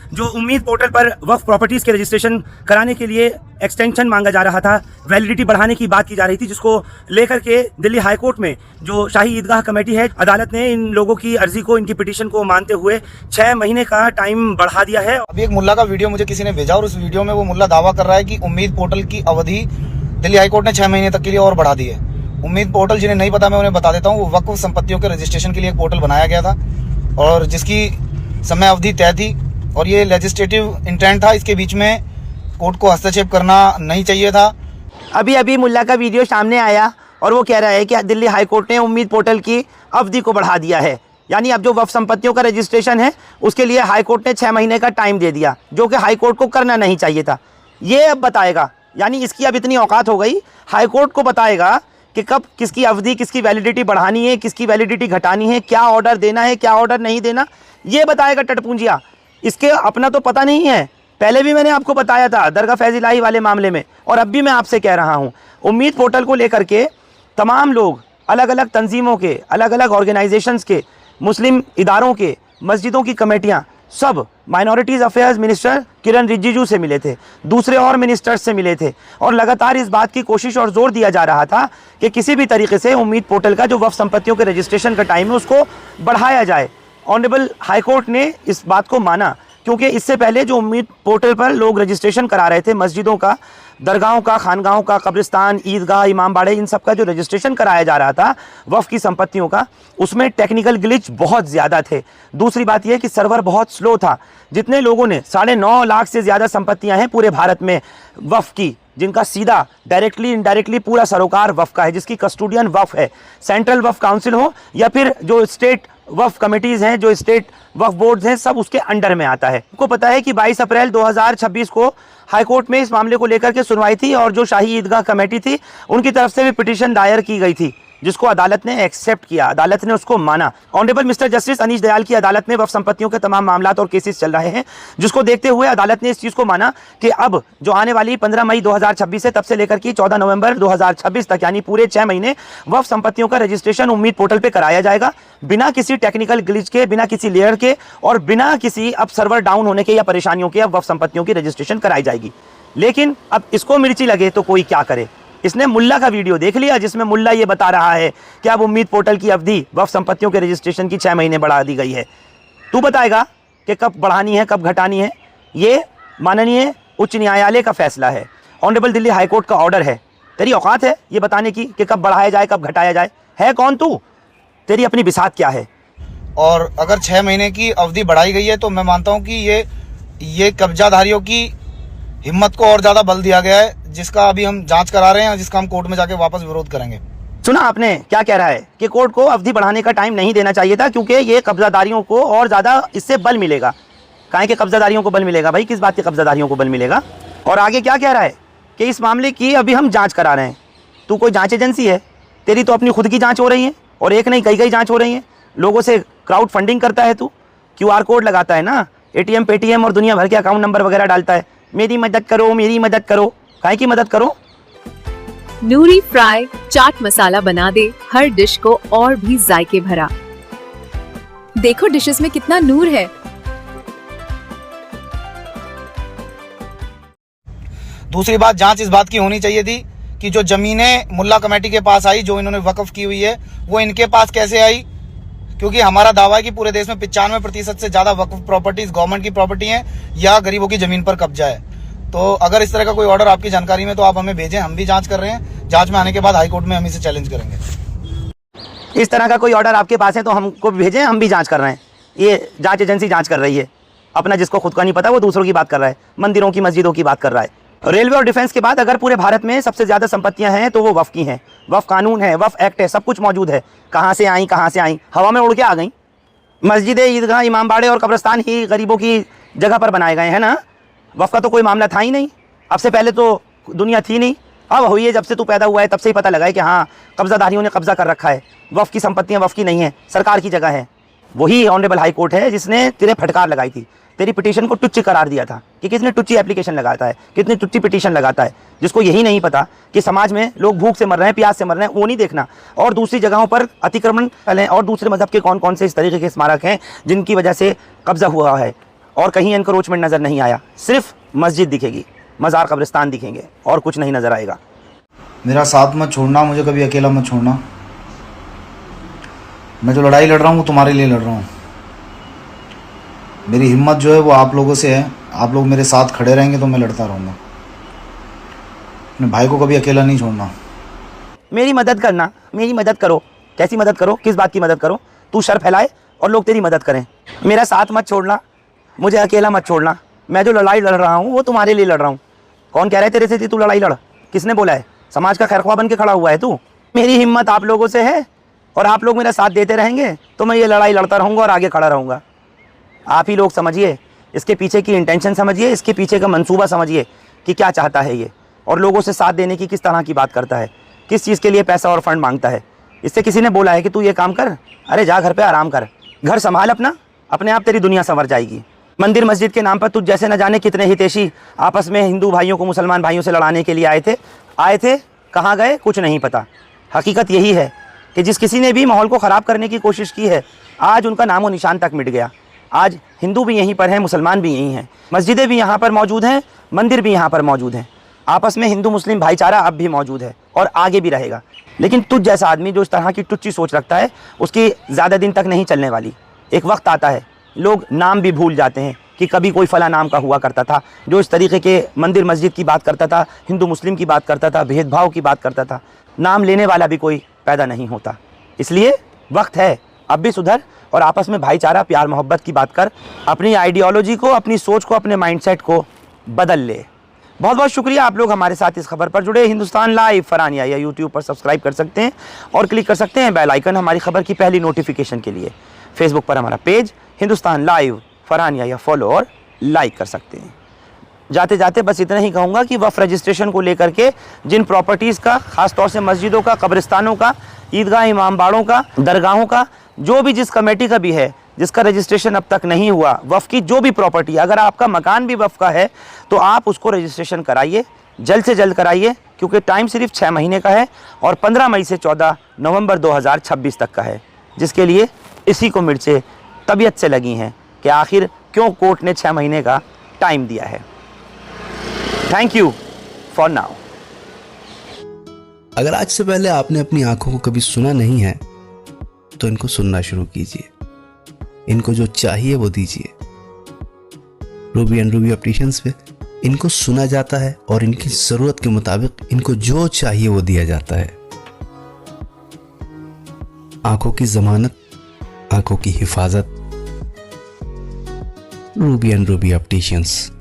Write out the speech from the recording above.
जो उम्मीद पोर्टल पर वक्फ प्रॉपर्टीज़ के रजिस्ट्रेशन कराने के लिए एक्सटेंशन मांगा जा रहा था, वैलिडिटी बढ़ाने की बात की जा रही थी, जिसको लेकर के दिल्ली हाई कोर्ट में जो शाही ईदगाह कमेटी है, अदालत ने इन लोगों की अर्जी को, इनकी पिटीशन को मानते हुए 6 महीने का टाइम बढ़ा दिया है। अभी एक मुल्ला का वीडियो मुझे किसी ने भेजा और उस वीडियो में वो मुल्ला दावा कर रहा है कि उम्मीद पोर्टल की अवधि दिल्ली हाई कोर्ट ने 6 महीने तक के लिए और बढ़ा दी है। उम्मीद पोर्टल, जिन्हें नहीं पता मैं उन्हें बता देता हूँ, वो वक्फ संपत्तियों के रजिस्ट्रेशन के लिए एक पोर्टल बनाया गया था और जिसकी समय अवधि तय थी और ये लेजिस्लेटिव इंटेंट था। इसके बीच में कोर्ट को हस्तक्षेप करना नहीं चाहिए था। अभी मुल्ला का वीडियो सामने आया और वो कह रहा है कि दिल्ली हाई कोर्ट ने उम्मीद पोर्टल की अवधि को बढ़ा दिया है, यानी अब जो वक्फ संपत्तियों का रजिस्ट्रेशन है उसके लिए हाई कोर्ट ने 6 महीने का टाइम दे दिया, जो कि हाई कोर्ट को करना नहीं चाहिए था। ये अब बताएगा, यानी इसकी अब इतनी औकात हो गई, हाई कोर्ट को बताएगा कि कब किसकी अवधि, किसकी वैलिडिटी बढ़ानी है, किसकी वैलिडिटी घटानी है, क्या ऑर्डर देना है, क्या ऑर्डर नहीं देना, ये बताएगा टटपूंजिया। इसके अपना तो पता नहीं है। पहले भी मैंने आपको बताया था दरगाह फैज़ इलाही वाले मामले में, और अब भी मैं आपसे कह रहा हूँ, उम्मीद पोर्टल को लेकर के तमाम लोग, अलग अलग तंजीमों के, अलग अलग ऑर्गेनाइजेशंस के, मुस्लिम इदारों के, मस्जिदों की कमेटियाँ, सब माइनॉरिटीज़ अफेयर्स मिनिस्टर किरण रिजिजू से मिले थे, दूसरे और मिनिस्टर्स से मिले थे, और लगातार इस बात की कोशिश और जोर दिया जा रहा था कि किसी भी तरीके से उम्मीद पोर्टल का जो वक्फ संपत्तियों के रजिस्ट्रेशन का टाइम है उसको बढ़ाया जाए। ऑनरेबल हाई कोर्ट ने इस बात को माना, क्योंकि इससे पहले जो उम्मीद पोर्टल पर लोग रजिस्ट्रेशन करा रहे थे, मस्जिदों का, दरगाहों का, खानगाहों का, कब्रिस्तान, ईदगाह, इमाम बाड़े, इन सब का जो रजिस्ट्रेशन कराया जा रहा था वक्फ की संपत्तियों का, उसमें टेक्निकल ग्लिच बहुत ज़्यादा थे। दूसरी बात यह कि सर्वर बहुत स्लो था। जितने लोगों ने 9.5 लाख से ज़्यादा संपत्तियां हैं पूरे भारत में वक्फ की, जिनका सीधा डायरेक्टली इनडायरेक्टली पूरा सरोकार वक्फ का है, जिसकी कस्टोडियन वक्फ है, सेंट्रल वक्फ काउंसिल हो या फिर जो स्टेट वक्फ कमेटीज़ हैं, जो स्टेट वक्फ बोर्ड्स हैं, सब उसके अंडर में आता है। आपको पता है कि 22 अप्रैल 2026 को हाई कोर्ट में इस मामले को लेकर के सुनवाई थी और जो शाही ईदगाह कमेटी थी उनकी तरफ से भी पिटीशन दायर की गई थी, जिसको अदालत ने एक्सेप्ट किया, अदालत ने उसको माना। Honourable mister justice Anish Dayal की अदालत में वक्फ संपत्तियों के तमाम मामलात और केसेस चल रहे हैं, जिसको देखते हुए अदालत ने इस चीज़ को माना कि अब जो आने वाली 15 मई 2026 है, तब से लेकर के 14 नवंबर 2026 तक, यानी पूरे 6 महीने वक्फ संपत्तियों का रजिस्ट्रेशन उम्मीद पोर्टल पर कराया जाएगा, बिना किसी टेक्निकल ग्लिच के, बिना किसी लेयर के और बिना किसी अब सर्वर डाउन होने के या परेशानियों के अब वक्फ संपत्तियों की रजिस्ट्रेशन कराई जाएगी। लेकिन अब इसको मिर्ची लगे तो कोई क्या करे। इसने मुल्ला का वीडियो देख लिया, जिसमें मुल्ला ये बता रहा है कि अब उम्मीद पोर्टल की अवधि वक्फ संपत्तियों के रजिस्ट्रेशन की 6 महीने बढ़ा दी गई है। तू बताएगा कि कब बढ़ानी है, कब घटानी है। ये माननीय उच्च न्यायालय का फैसला है, ऑनरेबल दिल्ली हाई कोर्ट का ऑर्डर है। तेरी औकात है ये बताने की कि कब बढ़ाया जाए, कब घटाया जाए? है कौन तू? तेरी अपनी बिसात क्या है? और अगर 6 महीने की अवधि बढ़ाई गई है तो मैं मानता हूँ कि ये कब्जाधारियों की हिम्मत को और ज्यादा बल दिया गया है, जिसका अभी हम जांच करा रहे हैं और जिसका हम कोर्ट में जाके वापस विरोध करेंगे। सुना आपने क्या कह रहा है कि कोर्ट को अवधि बढ़ाने का टाइम नहीं देना चाहिए था, क्योंकि ये कब्जादारियों को और ज्यादा इससे बल मिलेगा। काहे के कब्जादारियों को बल मिलेगा भाई? किस बात के कब्जादारियों को बल मिलेगा? और आगे क्या कह रहा है कि इस मामले की अभी हम जांच करा रहे हैं। तू कोई जांच एजेंसी है? तेरी तो अपनी खुद की जांच हो रही है, और एक नहीं कई जांच हो रही है। लोगों से क्राउड फंडिंग करता है तू, QR कोड लगाता है ना, ATM, पेटीएम और दुनिया भर के अकाउंट नंबर वगैरह डालता है, मेरी मदद करो, मेरी मदद करो। काहे की मदद करो? नूरी फ्राई चाट मसाला बना दे हर डिश को और भी जायके भरा। देखो डिशेस में कितना नूर है। दूसरी बात, जांच इस बात की होनी चाहिए थी कि जो जमीनें मुल्ला कमेटी के पास आई, जो इन्होंने वक्फ की हुई है, वो इनके पास कैसे आई? क्योंकि हमारा दावा है कि पूरे देश में 95% से ज्यादा वक्फ प्रॉपर्टीज गवर्नमेंट की प्रॉपर्टी हैं या गरीबों की जमीन पर कब्जा है। तो अगर इस तरह का कोई ऑर्डर आपकी जानकारी में तो आप हमें भेजें, हम भी जांच कर रहे हैं। जांच में आने के बाद हाईकोर्ट में हम इसे चैलेंज करेंगे। इस तरह का कोई ऑर्डर आपके पास है तो हमको भेजें, हम भी जांच कर रहे हैं। ये जांच एजेंसी जांच कर रही है। अपना जिसको खुद का नहीं पता वो दूसरों की बात कर रहा है, मंदिरों की, मस्जिदों की बात कर रहा है। रेलवे और डिफेंस के बाद अगर पूरे भारत में सबसे ज़्यादा संपत्तियां हैं तो वो वक्फ की हैं। वक्फ कानून है, वक्फ एक्ट है, सब कुछ मौजूद है। कहाँ से आई, हवा में उड़ के आ गई। मस्जिद, ईदगाह, इमाम बाड़े और कब्रिस्तान ही गरीबों की जगह पर बनाए गए हैं ना। वक्फ का तो कोई मामला था ही नहीं। अब से पहले तो दुनिया थी नहीं, अब हुई है। जब से तू पैदा हुआ है तब से ही पता लगा है कि हाँ, कब्जाधारियों ने कब्जा कर रखा है। वक्फ की संपत्तियाँ वक्फ की नहीं है, सरकार की जगह है। वही ऑनरेबल हाई कोर्ट है जिसने तेरे फटकार लगाई थी, तेरी पिटीशन को टुच्ची करार दिया था कि किसने टुच्ची एप्लीकेशन लगाता है, कितने टुच्ची पिटीशन लगाता है, जिसको यही नहीं पता कि समाज में लोग भूख से मर रहे हैं, प्यास से मर रहे हैं, वो नहीं देखना। और दूसरी जगहों पर अतिक्रमण फैले और दूसरे मजहब के कौन कौन से इस तरीके के स्मारक हैं जिनकी वजह से कब्जा हुआ है। और कहीं एनक्रोचमेंट नज़र नहीं आया, सिर्फ मस्जिद दिखेगी, मज़ार कब्रिस्तान दिखेंगे और कुछ नहीं नज़र आएगा। मेरा साथ मत छोड़ना, मुझे कभी अकेला मत छोड़ना। मैं जो लड़ाई लड़ रहा हूँ वो तुम्हारे लिए लड़ रहा हूँ। मेरी हिम्मत जो है वो आप लोगों से है। आप लोग मेरे साथ खड़े रहेंगे तो मैं लड़ता रहूँगा। अपने भाई को कभी अकेला नहीं छोड़ना। मेरी मदद करना, मेरी मदद करो। कैसी मदद करो? किस बात की मदद करो? तू शर फैलाए और लोग तेरी मदद करें। मेरा साथ मत छोड़ना, मुझे अकेला मत छोड़ना। मैं जो लड़ाई लड़ रहा हूँ वो तुम्हारे लिए लड़ रहा हूँ। कौन कह रहा है तेरे से तू लड़ाई लड़? किसने बोला है? समाज का खैरख्वाह बन के खड़ा हुआ है तू। मेरी हिम्मत आप लोगों से है और आप लोग मेरा साथ देते रहेंगे तो मैं ये लड़ाई लड़ता रहूँगा और आगे खड़ा रहूँगा। आप ही लोग समझिए, इसके पीछे की इंटेंशन समझिए, इसके पीछे का मंसूबा समझिए कि क्या चाहता है ये, और लोगों से साथ देने की किस तरह की बात करता है, किस चीज़ के लिए पैसा और फंड मांगता है। इससे किसी ने बोला है कि तू ये काम कर? अरे जा घर पे आराम कर, घर संभाल अपना, अपने आप तेरी दुनिया संवर जाएगी। मंदिर मस्जिद के नाम पर तुझ जैसे न जाने कितने हितैषी आपस में हिंदू भाइयों को मुसलमान भाइयों से लड़ाने के लिए आए थे। कहाँ गए कुछ नहीं पता। हकीकत यही है कि जिस किसी ने भी माहौल को ख़राब करने की कोशिश की है, आज उनका नामो निशान तक मिट गया। आज हिंदू भी यहीं पर हैं, मुसलमान भी यहीं हैं, मस्जिदें भी यहाँ पर मौजूद हैं, मंदिर भी यहाँ पर मौजूद हैं। आपस में हिंदू मुस्लिम भाईचारा अब भी मौजूद है और आगे भी रहेगा। लेकिन तुझ जैसा आदमी जो इस तरह की टुच्ची सोच रखता है, उसकी ज़्यादा दिन तक नहीं चलने वाली। एक वक्त आता है, लोग नाम भी भूल जाते हैं कि कभी कोई फला नाम का हुआ करता था जो इस तरीके के मंदिर मस्जिद की बात करता था, हिंदू मुस्लिम की बात करता था, भेदभाव की बात करता था। नाम लेने वाला भी कोई पैदा नहीं होता। इसलिए वक्त है, अब भी सुधर और आपस में भाईचारा प्यार मोहब्बत की बात कर। अपनी आइडियोलॉजी को, अपनी सोच को, अपने माइंडसेट को बदल ले। बहुत बहुत शुक्रिया आप लोग हमारे साथ इस खबर पर जुड़े। हिंदुस्तान लाइव फरहानिया या यूट्यूब पर सब्सक्राइब कर सकते हैं और क्लिक कर सकते हैं बेल आइकन हमारी खबर की पहली नोटिफिकेशन के लिए। फेसबुक पर हमारा पेज हिंदुस्तान लाइव फरहानिया या फॉलो और लाइक कर सकते हैं। जाते जाते बस इतना ही कहूँगा कि वक्फ रजिस्ट्रेशन को लेकर के जिन प्रॉपर्टीज़ का, ख़ासतौर से मस्जिदों का, कब्रिस्तानों का, ईदगाह इमाम बाड़ों का, दरगाहों का, जो भी जिस कमेटी का भी है जिसका रजिस्ट्रेशन अब तक नहीं हुआ, वक्फ की जो भी प्रॉपर्टी, अगर आपका मकान भी वक्फ का है तो आप उसको रजिस्ट्रेशन कराइए, जल्द से जल्द कराइए, क्योंकि टाइम सिर्फ 6 महीने का है और 15 मई से 14 नवंबर 2026 तक का है, जिसके लिए इसी को मिर्चें तबीयत से लगी हैं कि आखिर क्यों कोर्ट ने 6 महीने का टाइम दिया है। Thank you for now. अगर आज से पहले आपने अपनी आंखों को कभी सुना नहीं है तो इनको सुनना शुरू कीजिए। इनको जो चाहिए वो दीजिए। रूबी एंड रूबी ऑप्टिशियंस पे इनको सुना जाता है और इनकी जरूरत के मुताबिक इनको जो चाहिए वो दिया जाता है। आंखों की जमानत, आंखों की हिफाजत, रूबी एंड रूबी ऑप्टिशियंस।